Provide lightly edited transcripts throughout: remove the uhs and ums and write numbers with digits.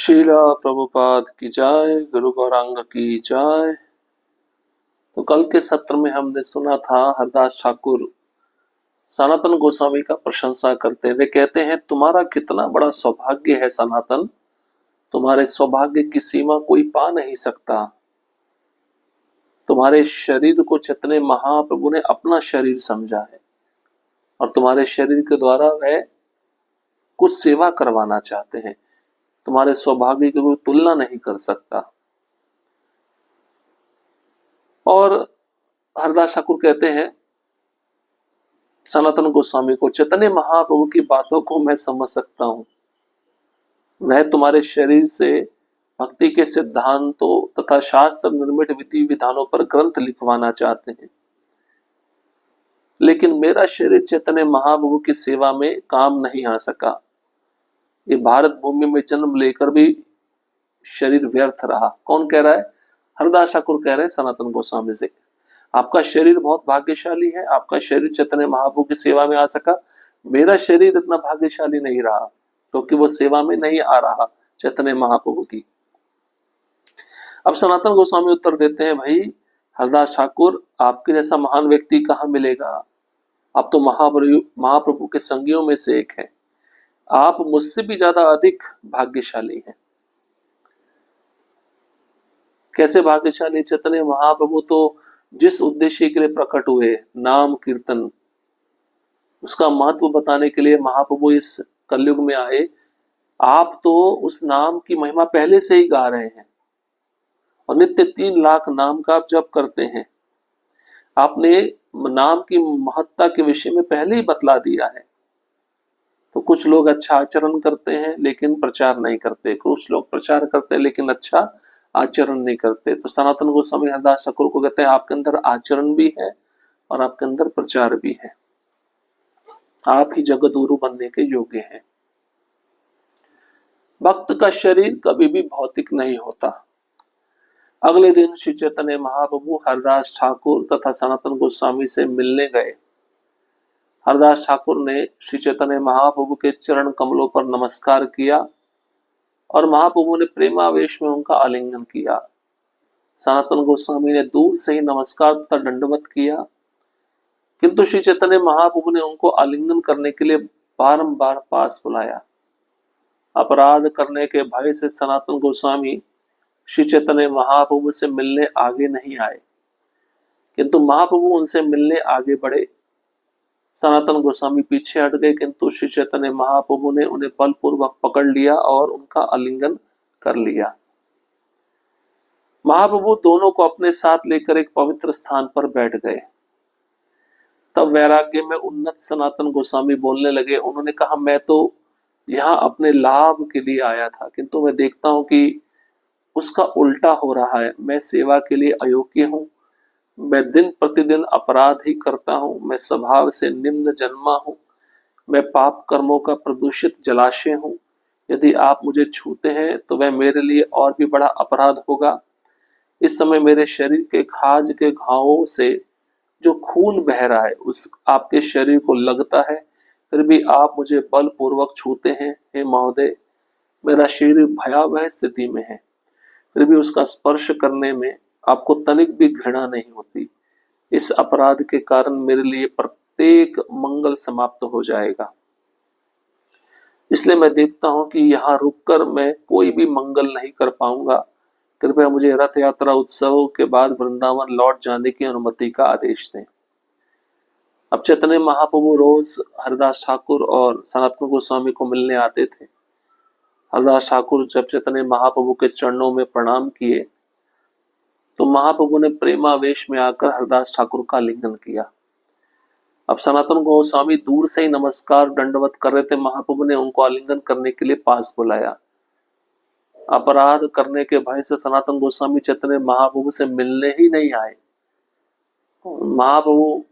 शीला प्रभुपाद की जय, गुरु गौरांग की जय। तो कल के सत्र में हमने सुना था हरदास ठाकुर सनातन गोस्वामी का प्रशंसा करते हुए कहते हैं, तुम्हारा कितना बड़ा सौभाग्य है सनातन, तुम्हारे सौभाग्य की सीमा कोई पा नहीं सकता। तुम्हारे शरीर को जितने महाप्रभु ने अपना शरीर समझा है और तुम्हारे शरीर के द्वारा वह कुछ सेवा करवाना चाहते हैं, तुम्हारे सौभाग्य की कोई तुलना नहीं कर सकता। और हरदास ठाकुर कहते हैं सनातन गोस्वामी को, जितने महाप्रभु की बातों को मैं समझ सकता हूं, वह तुम्हारे शरीर से भक्ति के सिद्धांतों तथा शास्त्र निर्मित विधि विधानों पर ग्रंथ लिखवाना चाहते हैं, लेकिन मेरा शरीर चैतन्य महाप्रभु की सेवा में काम नहीं आ सका। ये भारत भूमि में जन्म लेकर भी शरीर व्यर्थ रहा। कौन कह रहा है? हरदास ठाकुर कह रहे हैं सनातन गोस्वामी से, आपका शरीर बहुत भाग्यशाली है, आपका शरीर चैतन्य महाप्रभु की सेवा में आ सका। मेरा शरीर इतना भाग्यशाली नहीं रहा क्योंकि वो सेवा में नहीं आ रहा चैतन्य महाप्रभु की। अब सनातन गोस्वामी उत्तर देते हैं, भाई हरदास ठाकुर, आपके जैसा महान व्यक्ति कहाँ मिलेगा? आप तो महाप्रभु के संगियों में से एक हैं, आप मुझसे भी ज्यादा अधिक भाग्यशाली हैं। कैसे भाग्यशाली? चैतन्य महाप्रभु तो जिस उद्देश्य के लिए प्रकट हुए, नाम कीर्तन, उसका महत्व बताने के लिए महाप्रभु इस कलयुग में आए, आप तो उस नाम की महिमा पहले से ही गा रहे हैं और नित्य 3 लाख नाम का आप जप करते हैं। आपने नाम की महत्ता के विषय में पहले ही बतला दिया है। तो कुछ लोग अच्छा आचरण करते हैं लेकिन प्रचार नहीं करते, कुछ लोग प्रचार करते हैं लेकिन अच्छा आचरण नहीं करते। तो सनातन गोस्वामी हरदास ठाकुर को कहते हैं, आपके अंदर आचरण भी है और आपके अंदर प्रचार भी है, आप ही जगत गुरु बनने के योग्य हैं। भक्त का शरीर कभी भी भौतिक नहीं होता। अगले दिन श्री चैतन्य महाप्रभु हरदास ठाकुर तथा सनातन गोस्वामी से मिलने गए। हरदास ठाकुर ने श्री चैतन्य महाप्रभु के चरण कमलों पर नमस्कार किया और महाप्रभु ने प्रेमावेश में उनका आलिंगन किया। सनातन गोस्वामी ने दूर से ही नमस्कार तथा दंडवत किया, किंतु श्री चैतन्य महाप्रभु ने उनको आलिंगन करने के लिए बारंबार पास बुलाया। अपराध करने के भय से सनातन गोस्वामी श्री चैतन्य महाप्रभु से मिलने आगे नहीं आए, किंतु महाप्रभु उनसे मिलने आगे बढ़े। सनातन गोस्वामी पीछे हट गए, किंतु श्री चैतन्य महाप्रभु ने उन्हें बलपूर्वक पकड़ लिया और उनका आलिंगन कर लिया। महाप्रभु दोनों को अपने साथ लेकर एक पवित्र स्थान पर बैठ गए। तब वैराग्य में उन्नत सनातन गोस्वामी बोलने लगे। उन्होंने कहा, मैं तो यहाँ अपने लाभ के लिए आया था, किंतु मैं देखता हूं कि उसका उल्टा हो रहा है। मैं सेवा के लिए अयोग्य हूँ, मैं दिन प्रतिदिन अपराध ही करता हूँ, मैं स्वभाव से निम्न जन्मा हूँ, मैं पाप कर्मों का प्रदूषित जलाशय हूँ। यदि आप मुझे छूते हैं तो वह मेरे लिए और भी बड़ा अपराध होगा। इस समय मेरे शरीर के खाज के घावों से जो खून बह रहा है उस आपके शरीर को लगता है, फिर भी आप मुझे बलपूर्वक छूते हैं। हे महोदय, मेरा शरीर भयावह स्थिति में है, फिर भी उसका स्पर्श करने में आपको तनिक भी घृणा नहीं होती। इस अपराध के कारण मेरे लिए प्रत्येक मंगल समाप्त हो जाएगा। इसलिए मैं देखता हूं कि यहाँ रुककर मैं कोई भी मंगल नहीं कर पाऊंगा। कृपया मुझे रथ यात्रा उत्सव के बाद वृंदावन लौट जाने की अनुमति का आदेश दें। अब चैतन्य महाप्रभु रोज हरदास ठाकुर और सनातन गोस्वामी को मिलने आते थे। हरदास ठाकुर जब चैतन्य महाप्रभु के चरणों में प्रणाम किए तो महाप्रभु ने प्रेमावेश में आकर हरदास ठाकुर का आलिंगन किया। अब सनातन गोस्वामी दूर से ही नमस्कार दंडवत कर रहे थे, महाप्रभु ने उनको आलिंगन करने के लिए पास बुलाया। अपराध करने के भय से सनातन गोस्वामी चैतन्य महाप्रभु से मिलने ही नहीं आए। महाप्रभु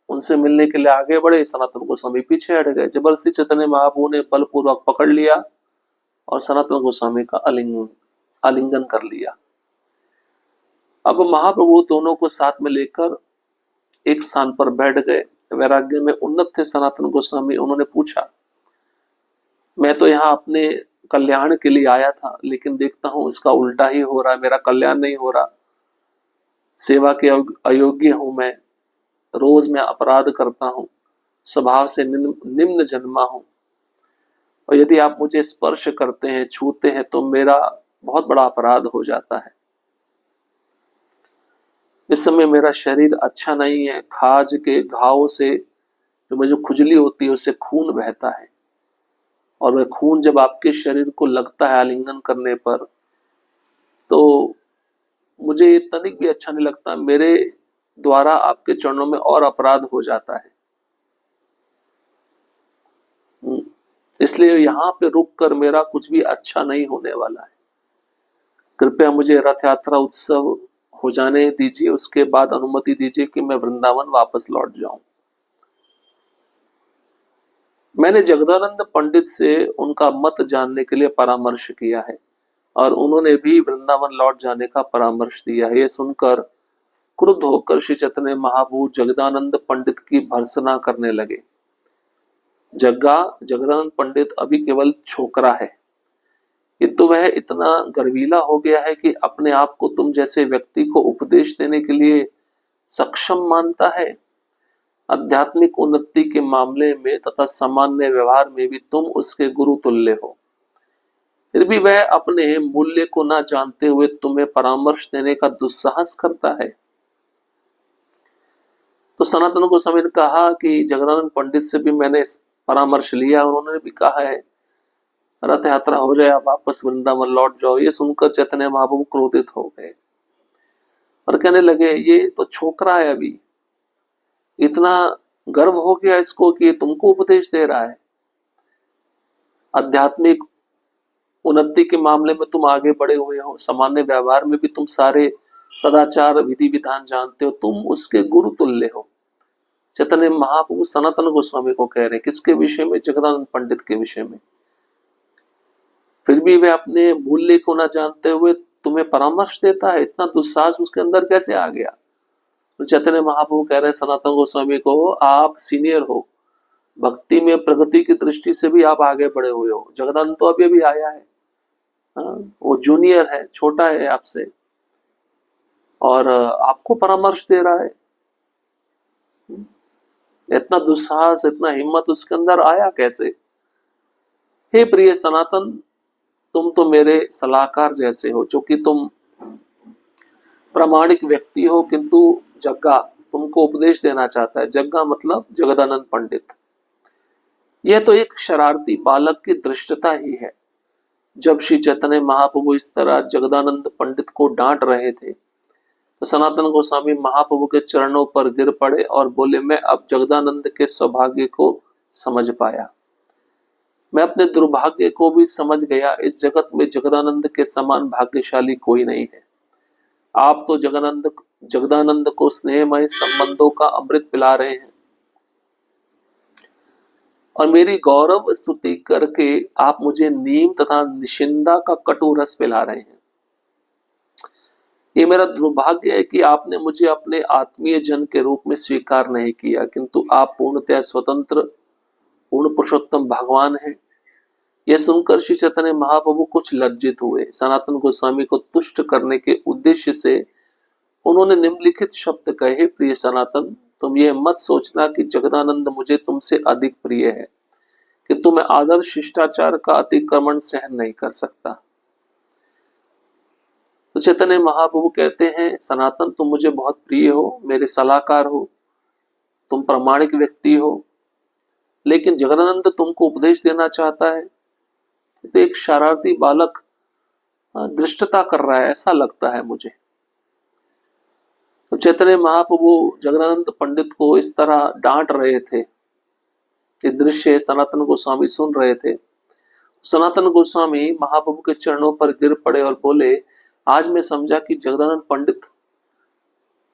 उनसे मिलने के लिए आगे बढ़े, सनातन गोस्वामी पीछे हट गए। जबरदस्ती चैतन्य महाप्रभु ने बलपूर्वक पकड़ लिया और सनातन गोस्वामी का आलिंगन कर लिया। अब महाप्रभु दोनों को साथ में लेकर एक स्थान पर बैठ गए। वैराग्य में उन्नत थे सनातन गोस्वामी। उन्होंने पूछा, मैं तो यहाँ अपने कल्याण के लिए आया था, लेकिन देखता हूं इसका उल्टा ही हो रहा है, मेरा कल्याण नहीं हो रहा, सेवा के अयोग्य हूं मैं, रोज मैं अपराध करता हूं, स्वभाव से निम्न जन्मा हूं, और यदि आप मुझे स्पर्श करते हैं, छूते हैं, तो मेरा बहुत बड़ा अपराध हो जाता है। इस समय मेरा शरीर अच्छा नहीं है, खाज के घाव से जो मुझे खुजली होती है उससे खून बहता है, और वह खून जब आपके शरीर को लगता है आलिंगन करने पर, तो मुझे तनिक भी अच्छा नहीं लगता, मेरे द्वारा आपके चरणों में और अपराध हो जाता है। इसलिए यहाँ पे रुक कर मेरा कुछ भी अच्छा नहीं होने वाला है। कृपया मुझे रथ यात्रा उत्सव हो जाने दीजिए, उसके बाद अनुमति दीजिए कि मैं वृंदावन वापस लौट जाऊं। मैंने जगदानंद पंडित से उनका मत जानने के लिए परामर्श किया है, और उन्होंने भी वृंदावन लौट जाने का परामर्श दिया है। ये सुनकर क्रुद्ध होकर श्री चैतन्य महाप्रभु जगदानंद पंडित की भर्त्सना करने लगे। जगदानंद पंडित अभी केवल छोकरा है, किंतु वह इतना गर्वीला हो गया है कि अपने आप को तुम जैसे व्यक्ति को उपदेश देने के लिए सक्षम मानता है। आध्यात्मिक उन्नति के मामले में तथा सामान्य व्यवहार में भी तुम उसके गुरु तुल्य हो, फिर भी वह अपने मूल्य को न जानते हुए तुम्हें परामर्श देने का दुस्साहस करता है। तो सनातन गोस्वामी ने कहा कि जगदानंद पंडित से भी मैंने परामर्श लिया, उन्होंने भी कहा है रथ यात्रा हो जाए, आप वापस वृंदावन लौट जाओ। ये सुनकर चैतन्य महाप्रभु क्रोधित हो गए और कहने लगे, ये तो छोकरा है, अभी इतना गर्व हो गया इसको कि ये तुमको उपदेश दे रहा है। आध्यात्मिक उन्नति के मामले में तुम आगे बढ़े हुए हो, सामान्य व्यवहार में भी तुम सारे सदाचार विधि विधान जानते हो, तुम उसके गुरु तुल्य हो। चैतन्य महाप्रभु सनातन गोस्वामी को कह रहे हैं, किसके विषय में? जगदानंद पंडित के विषय में। फिर भी वह अपने मूल्य को न जानते हुए तुम्हें परामर्श देता है। इतना दुस्साहस उसके अंदर कैसे आ गया? तो चैतन्य महाप्रभु कह रहे हैं सनातन गोस्वामी को, आप सीनियर हो, भक्ति में प्रगति की दृष्टि से भी आप आगे बढ़े हुए हो। जगदानंद तो अभी अभी आया है, वो जूनियर है, छोटा है आपसे, और आपको परामर्श दे रहा है। इतना दुस्साहस, इतना हिम्मत उसके अंदर आया कैसे? हे प्रिय सनातन, तुम तो मेरे सलाहकार जैसे हो, जो कि तुम प्रामाणिक व्यक्ति हो, किंतु जग्गा तुमको उपदेश देना चाहता है। जग्गा मतलब जगदानंद पंडित। यह तो एक शरारती बालक की दृष्टता ही है। जब श्री चैतन्य महाप्रभु इस तरह जगदानंद पंडित को डांट रहे थे, तो सनातन गोस्वामी महाप्रभु के चरणों पर गिर पड़े और बोले, मैं अब जगदानंद के सौभाग्य को समझ पाया, मैं अपने दुर्भाग्य को भी समझ गया। इस जगत में जगदानंद के समान भाग्यशाली कोई नहीं है। आप तो जगदानंद को स्नेहमय संबंधों का अमृत पिला रहे हैं, और मेरी गौरव स्तुति करके आप मुझे नीम तथा निशिंदा का कटु रस पिला रहे हैं। ये मेरा दुर्भाग्य है कि आपने मुझे अपने आत्मीय जन के रूप में स्वीकार नहीं किया, किंतु आप पूर्णतः स्वतंत्र पूर्ण पुरुषोत्तम भगवान हैं। यह सुनकर श्री चैतन्य महाप्रभु कुछ लज्जित हुए। सनातन गोस्वामी को तुष्ट करने के उद्देश्य से उन्होंने निम्नलिखित शब्द कहे, प्रिय सनातन, तुम ये मत सोचना कि जगदानंद मुझे तुमसे अधिक प्रिय है, कि तुम्हें आदर्श शिष्टाचार का अतिक्रमण सहन नहीं कर सकता। तो चैतन्य महाप्रभु कहते हैं, सनातन तुम मुझे बहुत प्रिय हो, मेरे सलाहकार हो, तुम प्रामाणिक व्यक्ति हो, लेकिन जगदानंद तुमको उपदेश देना चाहता है। तो एक शरारती बालक दृष्टता कर रहा है, ऐसा लगता है मुझे। तो चैतन्य महाप्रभु जगदानंद पंडित को इस तरह डांट रहे थे, ये दृश्य सनातन गोस्वामी सुन रहे थे। सनातन गोस्वामी महाप्रभु के चरणों पर गिर पड़े और बोले, आज मैं समझा कि जगदानंद पंडित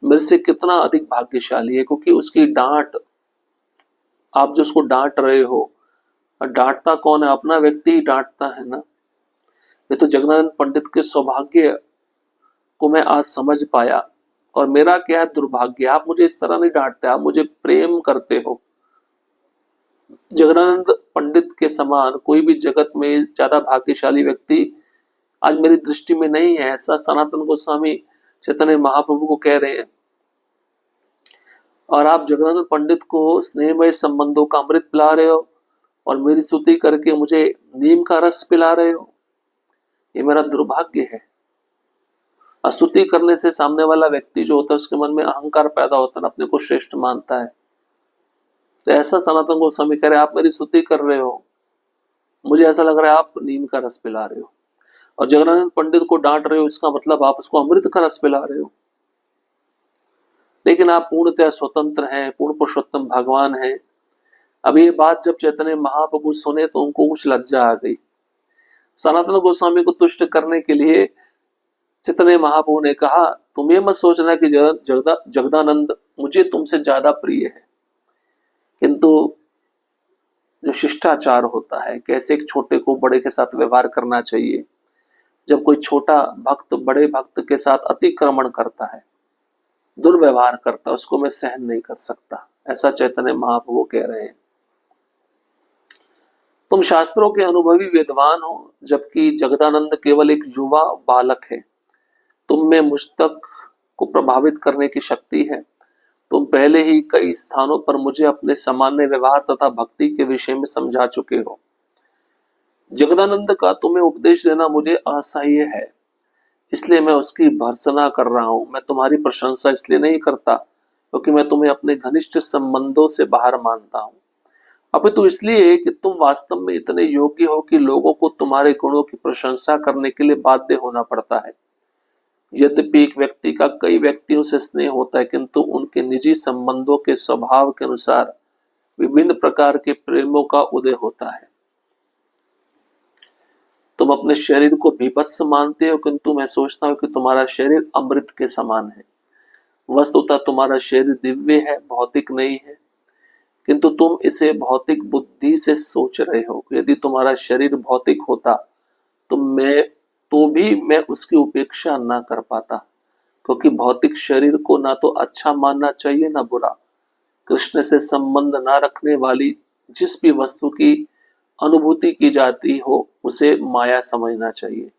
मेरे से कितना अधिक भाग्यशाली है, क्योंकि उसकी डांट, आप जो उसको डांट रहे हो, डांटता कौन है? अपना व्यक्ति ही डांटता है ना। ये तो जगदानंद पंडित के सौभाग्य को मैं आज समझ पाया, और मेरा क्या है दुर्भाग्य, आप मुझे इस तरह नहीं डांटते, आप मुझे प्रेम करते हो। जगदानंद पंडित के समान कोई भी जगत में ज्यादा भाग्यशाली व्यक्ति आज मेरी दृष्टि में नहीं है, ऐसा सनातन गोस्वामी चैतन्य महाप्रभु को कह रहे हैं। और आप जगदानंद पंडित को स्नेहमय संबंधों का अमृत पिला रहे हो और मेरी स्तुति करके मुझे नीम का रस पिला रहे हो, ये मेरा दुर्भाग्य है। स्तुति करने से सामने वाला व्यक्ति जो होता है उसके मन में अहंकार पैदा होता है, अपने को श्रेष्ठ मानता है। तो ऐसा सनातन गोस्वामी कह रहे आप मेरी स्तुति कर रहे हो, मुझे ऐसा लग रहा है आप नीम का रस पिला रहे हो, और जगन्नाथ पंडित को डांट रहे हो, इसका मतलब आप उसको अमृत का रस पिला रहे हो। लेकिन आप पूर्णतः स्वतंत्र हैं, पूर्ण पुरुषोत्तम भगवान हैं। अब ये बात जब चैतन्य महाप्रभु सुने तो उनको कुछ लज्जा आ गई। सनातन गोस्वामी को तुष्ट करने के लिए चैतन्य महाप्रभु ने कहा तुम ये मत सोचना कि जगदानंद मुझे तुमसे ज्यादा प्रिय है, किंतु जो शिष्टाचार होता है, कैसे एक छोटे को बड़े के साथ व्यवहार करना चाहिए, जब कोई छोटा भक्त बड़े भक्त के साथ अतिक्रमण करता है, दुर्व्यवहार करता है, उसको मैं सहन नहीं कर सकता, ऐसा चैतन्य महाप्रभु कह रहे हैं। तुम शास्त्रों के अनुभवी विद्वान हो, जबकि जगदानंद केवल एक युवा बालक है। तुम में मुझ तक को प्रभावित करने की शक्ति है। तुम पहले ही कई स्थानों पर मुझे अपने सामान्य व्यवहार तथा भक्ति के विषय में समझा चुके हो। जगदानंद का तुम्हें उपदेश देना मुझे असह्य है, इसलिए मैं उसकी भर्त्सना कर रहा हूं। मैं तुम्हारी प्रशंसा इसलिए नहीं करता क्योंकि मैं तुम्हें अपने घनिष्ठ संबंधों से बाहर मानता हूं, अपितु इसलिए कि तुम वास्तव में इतने योग्य हो कि लोगों को तुम्हारे गुणों की प्रशंसा करने के लिए बाध्य होना पड़ता है। यद्यपि एक व्यक्ति का कई व्यक्तियों से स्नेह होता है, किंतु उनके निजी संबंधों के स्वभाव के अनुसार विभिन्न प्रकार के प्रेमों का उदय होता है। तुम अपने शरीर को भीभत्स मानते हो, किंतु मैं सोचता हूं कि तुम्हारा शरीर अमृत के समान है। वस्तुतः तुम्हारा शरीर दिव्य है, भौतिक नहीं है, किंतु तुम इसे भौतिक बुद्धि से सोच रहे हो। यदि तुम्हारा शरीर भौतिक होता तो भी मैं उसकी उपेक्षा ना कर पाता, क्योंकि भौतिक शरीर को ना तो अच्छा मानना चाहिए ना बुरा। कृष्ण से संबंध ना रखने वाली जिस भी वस्तु की अनुभूति की जाती हो उसे माया समझना चाहिए।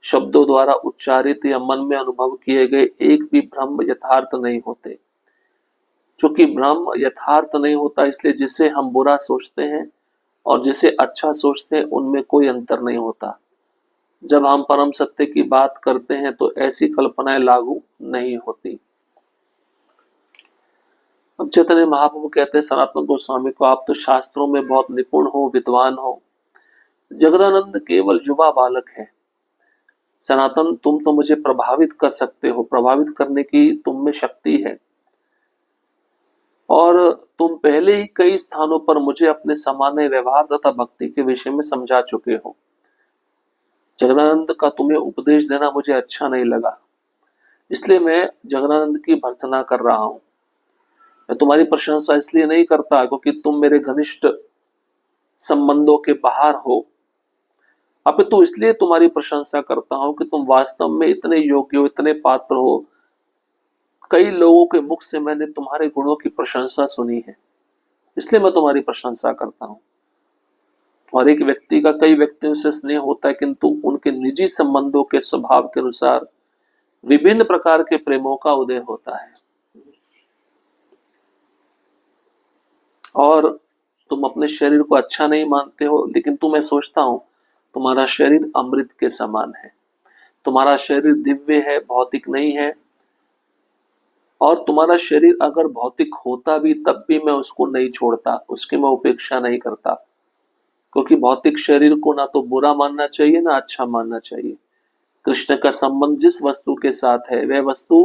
शब्दों द्वारा उच्चारित या मन में अनुभव किए गए एक भी ब्रह्म यथार्थ नहीं होते। क्योंकि ब्रह्म यथार्थ नहीं होता, इसलिए जिसे हम बुरा सोचते हैं और जिसे अच्छा सोचते हैं उनमें कोई अंतर नहीं होता। जब हम परम सत्य की बात करते हैं तो ऐसी कल्पनाएं लागू नहीं होती। अब चैतन्य महाप्रभु कहते हैं सनातन गोस्वामी को, आप तो शास्त्रों में बहुत निपुण हो, विद्वान हो। जगदानंद केवल युवा बालक है। सनातन तुम तो मुझे प्रभावित कर सकते हो, प्रभावित करने की तुम में शक्ति है, और तुम पहले ही कई स्थानों पर मुझे अपने सामान्य व्यवहार तथा भक्ति के विषय में समझा चुके हो। जगदानंद का तुम्हें उपदेश देना मुझे अच्छा नहीं लगा, इसलिए मैं जगदानंद की भर्त्सना कर रहा हूं। मैं तुम्हारी प्रशंसा इसलिए नहीं करता क्योंकि तुम मेरे घनिष्ठ संबंधों के बाहर हो, अपितु इसलिए तुम्हारी प्रशंसा करता हूं कि तुम वास्तव में इतने योग्य हो, इतने पात्र हो। कई लोगों के मुख से मैंने तुम्हारे गुणों की प्रशंसा सुनी है, इसलिए मैं तुम्हारी प्रशंसा करता हूं। और एक व्यक्ति का कई व्यक्तियों से स्नेह होता है, किंतु उनके निजी संबंधों के स्वभाव के अनुसार विभिन्न प्रकार के प्रेमों का उदय होता है। और तुम अपने शरीर को अच्छा नहीं मानते हो, लेकिन मैं सोचता हूं तुम्हारा शरीर अमृत के समान है। तुम्हारा शरीर दिव्य है, भौतिक नहीं है। और तुम्हारा शरीर अगर भौतिक होता भी तब भी मैं उसको नहीं छोड़ता, उसकी मैं उपेक्षा नहीं करता, क्योंकि भौतिक शरीर को ना तो बुरा मानना चाहिए ना अच्छा मानना चाहिए। कृष्ण का संबंध जिस वस्तु के साथ है वह वस्तु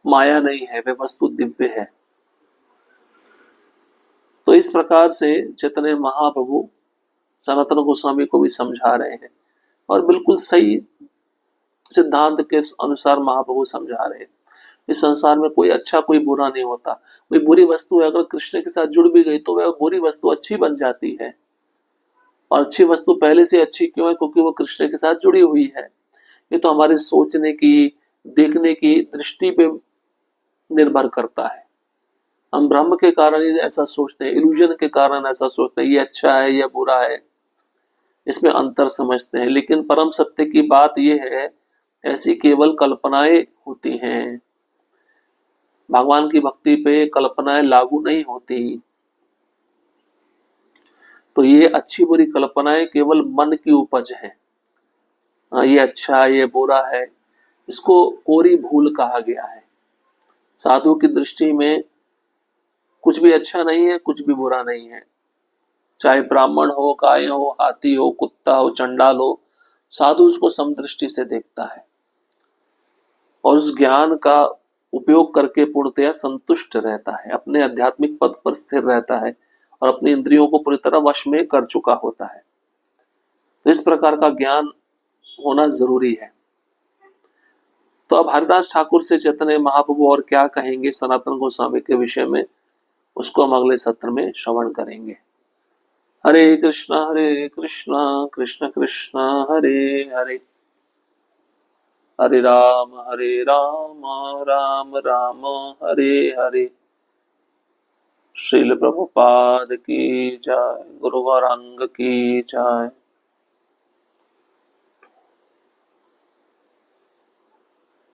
माया नहीं है, वह वस्तु दिव्य है। तो इस प्रकार से चैतन्य महाप्रभु सनातन गोस्वामी को भी समझा रहे हैं, और बिल्कुल सही सिद्धांत के अनुसार महाप्रभु समझा रहे हैं। इस संसार में कोई अच्छा कोई बुरा नहीं होता। कोई बुरी वस्तु है, अगर कृष्ण के साथ जुड़ भी गई तो वह बुरी वस्तु अच्छी बन जाती है, और अच्छी वस्तु पहले से अच्छी क्यों है? क्योंकि वो कृष्ण के साथ जुड़ी हुई है। ये तो हमारे सोचने की, देखने की दृष्टि पे निर्भर करता है। हम भ्रम के कारण ही ऐसा सोचते हैं, इल्यूजन के कारण ऐसा सोचते हैं, ये अच्छा है या बुरा है, इसमें अंतर समझते हैं। लेकिन परम सत्य की बात यह है, ऐसी केवल कल्पनाएं होती हैं। भगवान की भक्ति पे कल्पनाएं लागू नहीं होती। तो ये अच्छी बुरी कल्पनाएं केवल मन की उपज है। ये अच्छा है, ये बुरा है, इसको कोरी भूल कहा गया है। साधु की दृष्टि में कुछ भी अच्छा नहीं है, कुछ भी बुरा नहीं है। चाहे ब्राह्मण हो, गाय हो, हाथी हो, कुत्ता हो, चंडाल हो, साधु उसको समदृष्टि से देखता है और उस ज्ञान का उपयोग करके पूर्णतया संतुष्ट रहता है, अपने आध्यात्मिक पद पर स्थिर रहता है और अपनी इंद्रियों को पूरी तरह वश में कर चुका होता है। तो इस प्रकार का ज्ञान होना जरूरी है। तो अब हरिदास ठाकुर से चैतन्य महाप्रभु और क्या कहेंगे सनातन गोस्वामी के विषय में, उसको हम अगले सत्र में श्रवण करेंगे। हरे कृष्णा कृष्ण कृष्ण हरे हरे, हरे राम राम राम हरे हरे। श्रील प्रभुपाद की जय, गुरु गौरांग की जय।